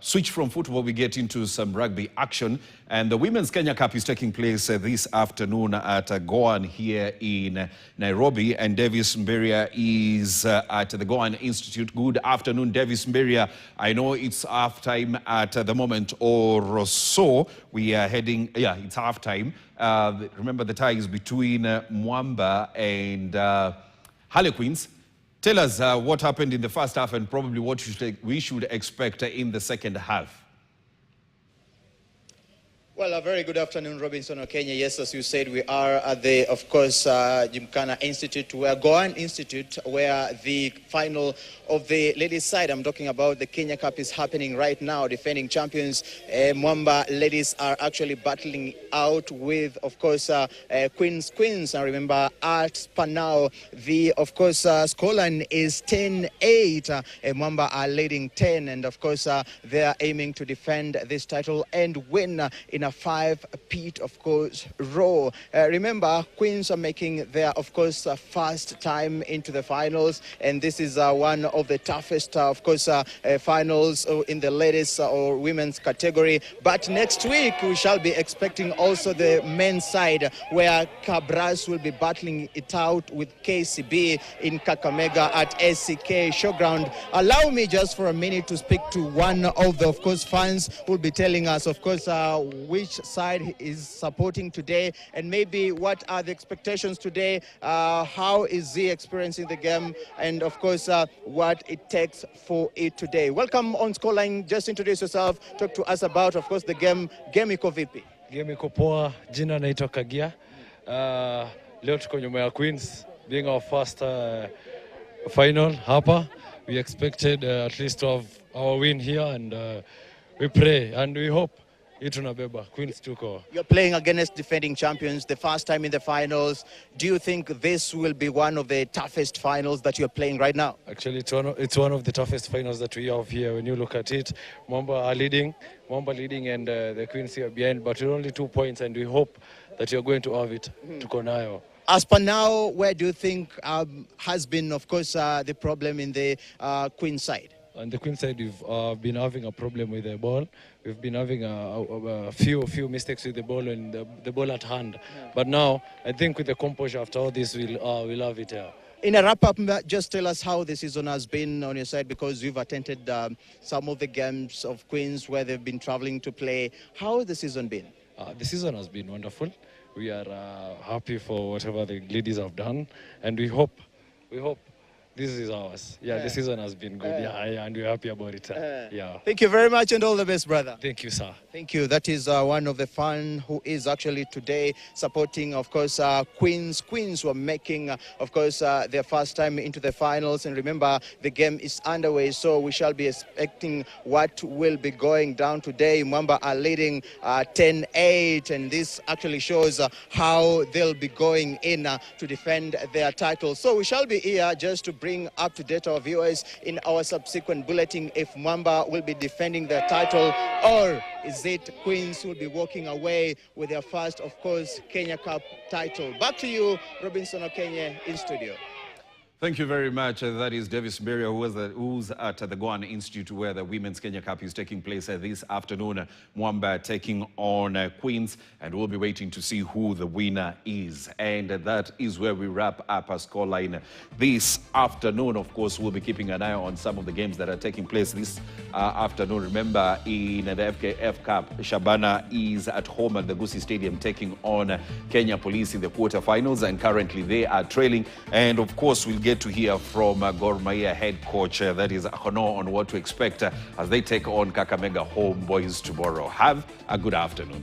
switch from football, we get into some rugby action. And the Women's Kenya Cup is taking place this afternoon at Goan here in Nairobi. And Davis Mberia is at the Goan Institute. Good afternoon, Davis Mberia. I know it's halftime at the moment or so. We are heading, it's halftime. Remember the tie is between Mwamba and Harlequins. Tell us what happened in the first half and probably what we should expect in the second half. Well, a very good afternoon, Robinson Okenya. Yes, as you said, we are at the, of course, Gymkhana Institute, Goan Institute, where the final of the ladies' side, I'm talking about the Kenya Cup, is happening right now. Defending champions, Mwamba ladies are actually battling out with, of course, Queens. And remember, at now, the, of course, scoreline is 10-8. Mwamba are leading 10, and of course, they are aiming to defend this title and win in a 5-peat, of course, row. Remember, Queens are making their, of course, first time into the finals, and this is one of the toughest, of course, finals in the ladies or women's category. But next week, we shall be expecting also the men's side, where Cabras will be battling it out with KCB in Kakamega at SCK Showground. Allow me just for a minute to speak to one of the, of course, fans who will be telling us, of course, which side is supporting today, and maybe what are the expectations today, how is he experiencing the game, and of course what it takes for it today. Welcome on Scoreline. Just introduce yourself, talk to us about, of course, the game iko vipi? Game iko poa, jina naitwa Kagia. Leo tuko nyuma ya Queens, being our first final hapa. We expected at least to have our win here, and we pray and we hope itunabeba Queens tuko. You're playing against defending champions, the first time in the finals. Do you think this will be one of the toughest finals that you're playing right now? Actually, it's one of the toughest finals that we have here. When you look at it, Mwamba leading, and the Queens here behind, but we're only 2 points, and we hope that you're going to have it. Tuko nayo. As per now, where do you think has been, of course, the problem in the Queen side? On the Queen side, we've been having a problem with the ball. We've been having a few mistakes with the ball and the ball at hand. Yeah. But now, I think with the composure after all this, we'll have it here. In a wrap-up, just tell us how the season has been on your side, because you've attended some of the games of Queens where they've been traveling to play. How has the season been? The season has been wonderful. We are happy for whatever the ladies have done, and we hope this is ours. Yeah, the season has been good. And we're happy about it. Yeah. Thank you very much, and all the best, brother. Thank you, sir. Thank you. That is one of the fans who is actually today supporting, of course, Queens. Queens were making, of course, their first time into the finals. And remember, the game is underway, so we shall be expecting what will be going down today. Mwamba are leading 10-8, and this actually shows how they'll be going in to defend their title. So we shall be here just to bring up to date our viewers in our subsequent bulletin if Mwamba will be defending their title, or is it Queens will be walking away with their first, of course, Kenya Cup title. Back to you, Robinson Okenya in studio. Thank you very much. That is Davis Mberia, who's at the Goan Institute, where the Women's Kenya Cup is taking place this afternoon. Mwamba taking on Queens, and we'll be waiting to see who the winner is. And that is where we wrap up our scoreline this afternoon. Of course, we'll be keeping an eye on some of the games that are taking place this afternoon. Remember, in the FKF Cup, Shabana is at home at the Gusii Stadium taking on Kenya Police in the quarterfinals, and currently they are trailing. And of course, we'll get to hear from Gor Mahia head coach, that is Hono, on what to expect as they take on Kakamega Homeboys tomorrow. Have a good afternoon.